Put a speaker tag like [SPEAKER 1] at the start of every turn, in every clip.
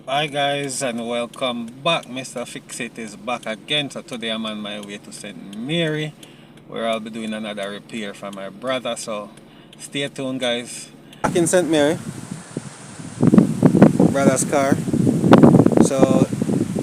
[SPEAKER 1] Hi guys and welcome back. Mr. Fix It is back again. So today I'm on my way to St. Mary where I'll be doing another repair for my brother. So stay tuned guys. Back in St. Mary, brother's car. So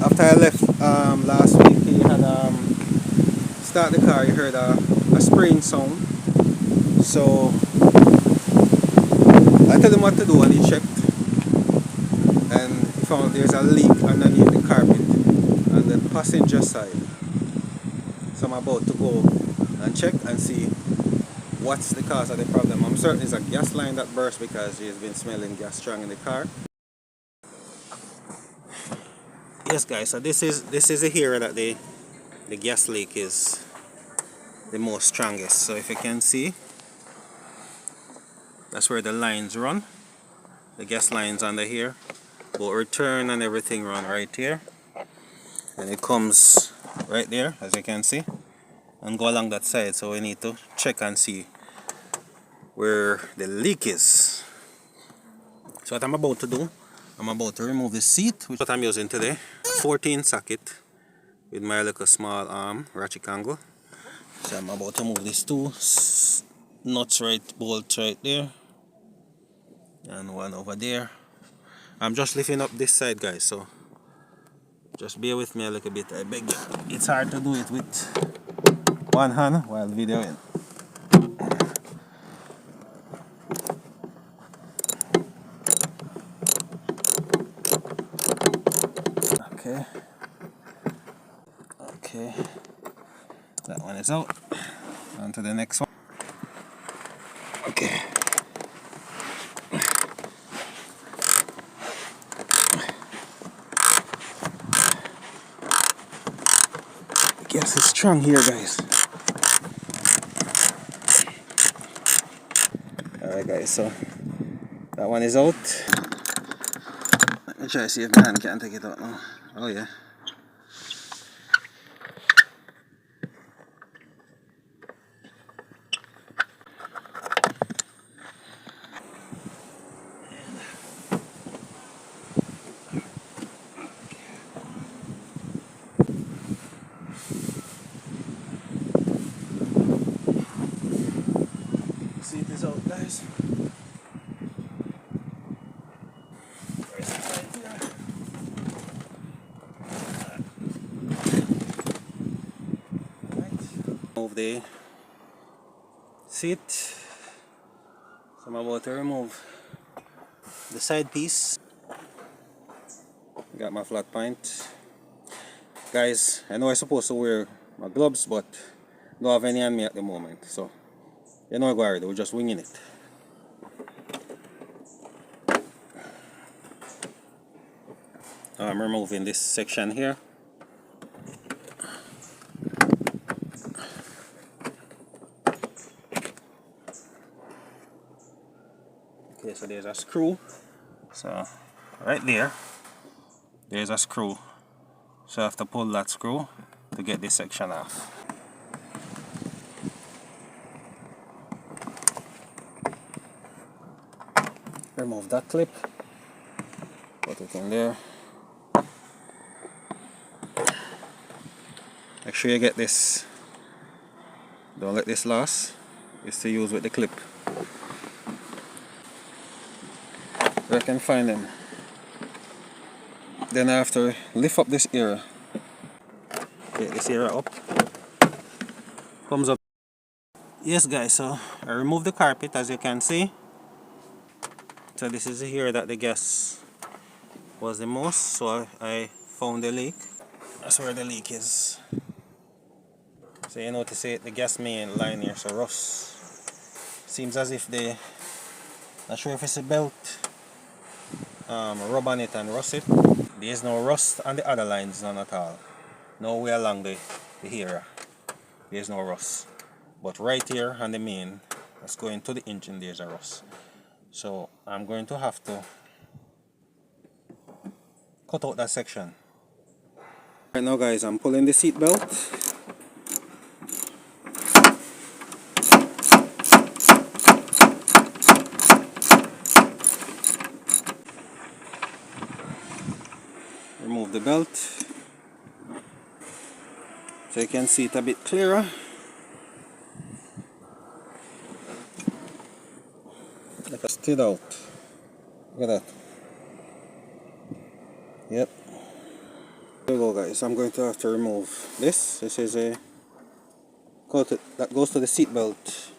[SPEAKER 1] after I left last week, he had start the car. He heard a spraying sound. So I told him what to do and he checked. And he found there's a leak underneath the carpet on the passenger side. So I'm about to go and check and see what's the cause of the problem. I'm certain it's a gas line that burst because he's been smelling gas strong in the car. Yes guys, so this is the area that the gas leak is the most strongest. So if you can see, that's where the lines run. The gas lines under here, but return and everything run right here. And it comes right there, as you can see, and go along that side. So we need to check and see where the leak is. So what I'm about to do, I'm about to remove the seat, which is what I'm using today. 14 socket with my little small arm ratchet angle. So I'm about to move these two nuts bolts right there, and one over there. I'm just lifting up this side guys, so just bear with me a little bit, I beg you. It's hard to do it with one hand while videoing. Okay, that one is out. On to the next one. Okay. The gas is strong here guys. Alright guys, so that one is out. Let me try to see if my hand can take it out now. Oh yeah. Seat is out guys. Move the seat. So I'm about to remove the side piece. Got my flat point. Guys, I know I'm supposed to wear my gloves, but don't have any on me at the moment. So, you know, we're just winging it. I'm removing this section here. Okay, so there's a screw. So right there's a screw. So I have to pull that screw to get this section off. Remove that clip. Put it in there. Make sure you get this. Don't let this loss. It's to use with the clip. Where I can find them. Then I have to lift up this area. Get this area up. Comes up. Yes guys, so I removed the carpet as you can see. So this is here that the gas was the most. So I found the leak. That's where the leak is. So you notice it, the gas main line here, so rust. Seems as if the, not sure if it's a belt, rub on it and rust it. There's no rust on the other lines, none at all. No way along the area, there's no rust. But right here on the main, that's going to the engine, there's a rust. So I'm going to have to cut out that section. Right now guys, I'm pulling the seat belt. remove the belt so you can see it a bit clearer. Like a stood out. Look at that. Yep. There we go, guys. I'm going to have to remove this. This is a that goes to the seat belt.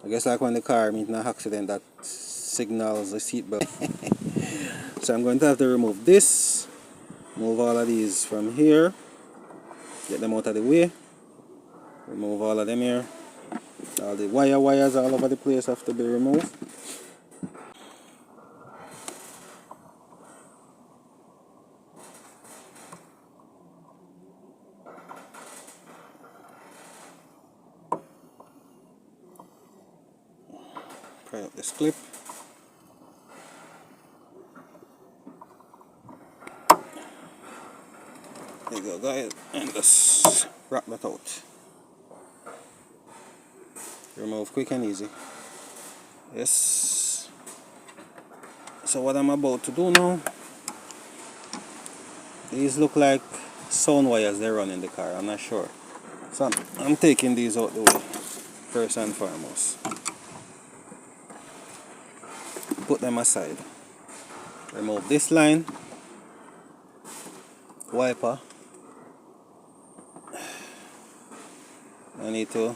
[SPEAKER 1] I guess like when the car meets an accident that signals the seat belt. So I'm going to have to remove this. Move all of these from here. Get them out of the way. Remove all of them here. All the wires all over the place have to be removed. Pry up this clip. There you go, guys, and just wrap that out. Remove quick and easy. Yes. So what I'm about to do now, these look like sound wires they run in the car, I'm not sure. So I'm taking these out the way, first and foremost. Put them aside. Remove this line, wiper. I need to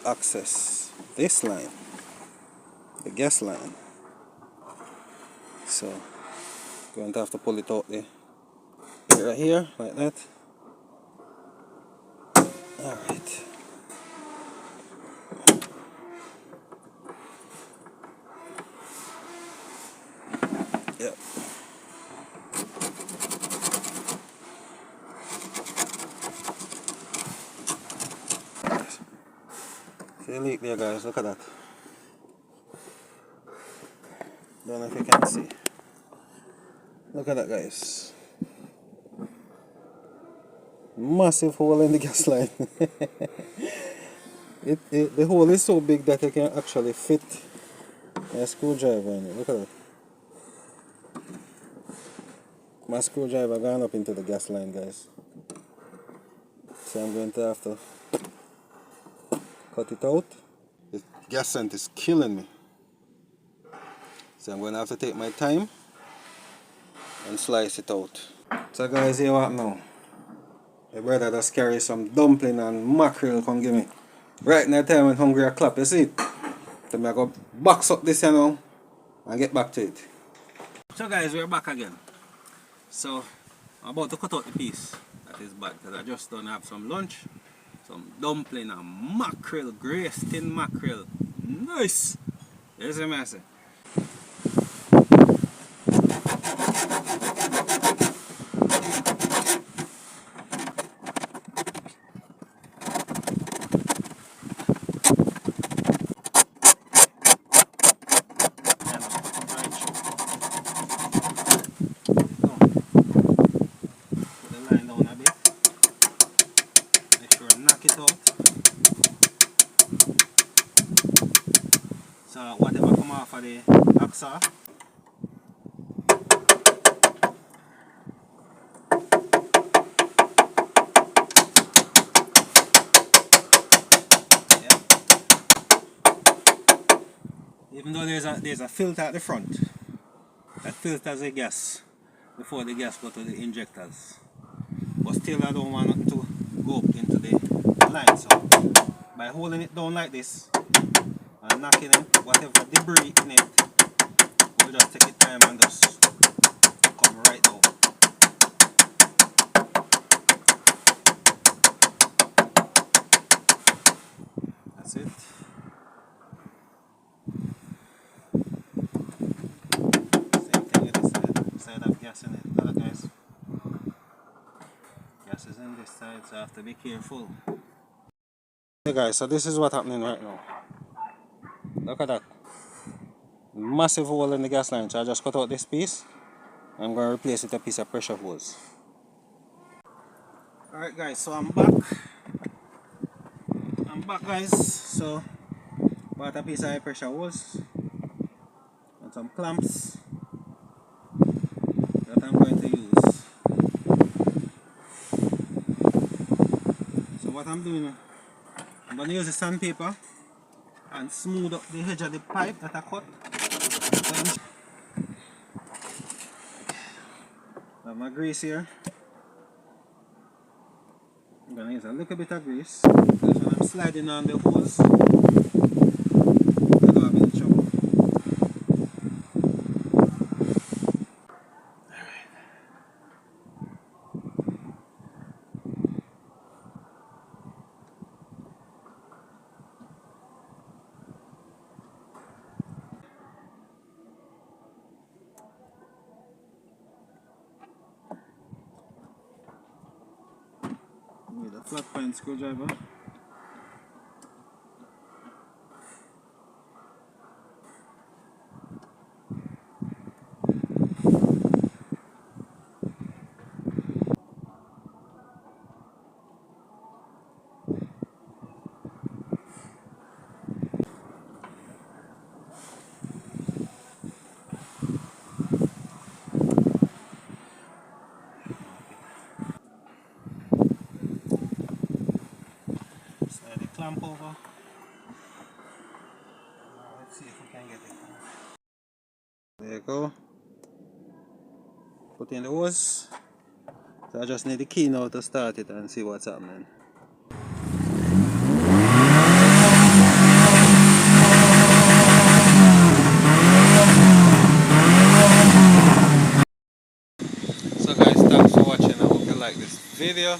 [SPEAKER 1] access this line, the gas line. So going to have to pull it out there, right here, like that. Alright. Yep. See the leak there, guys, look at that. Don't know if you can see. Look at that, guys. Massive hole in the gas line. The hole is so big that you can actually fit a screwdriver in it. Look at that. My screwdriver gone up into the gas line, guys. So I'm going to have to cut it out. The gas scent is killing me. So I'm going to have to take my time and slice it out. So guys, here what now? My brother just carry some dumpling and mackerel come give me. Right in the time when hungry I clap, you see it? So I go box up this, you know, and get back to it. So guys, we're back again. So I'm about to cut out the piece that is bad because I just don't have some lunch. Some dumpling and mackerel, grace tin mackerel. Nice! There's a mess. So whatever come off of the hacksaw, yeah. Even though there's a filter at the front that filters the gas before the gas go to the injectors, but still I don't want it to go up into the line. So by holding it down like this and knocking in whatever debris in it, we'll just take the time and just come right out. That's it. Same thing with this side. Side have gas in it. Look, guys. Gas is in this side, so I have to be careful. Hey guys, so this is what's happening right now. Look at that. Massive hole in the gas line, so I just cut out this piece. I'm going to replace it with a piece of pressure hose. Alright guys, so I'm back. Guys. So bought a piece of pressure hose and some clamps that I'm going to use what I'm doing, I'm going to use the sandpaper and smooth up the edge of the pipe that I cut. I have my grease here. I'm going to use a little bit of grease. That's when I'm sliding on the hose. I don't have any trouble. With a flat point screwdriver. Slide the clamp over. Let's see if we can get it. There you go. Put in the hose. So I just need the key now to start it and see what's happening. So guys, thanks for watching. I hope you like this video.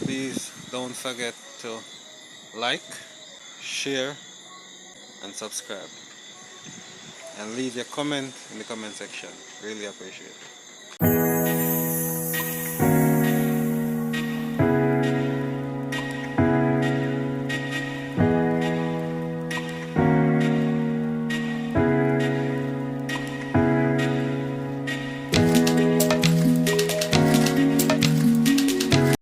[SPEAKER 1] Please don't forget to like, share and subscribe. And leave your comment in the comment section. Really appreciate it.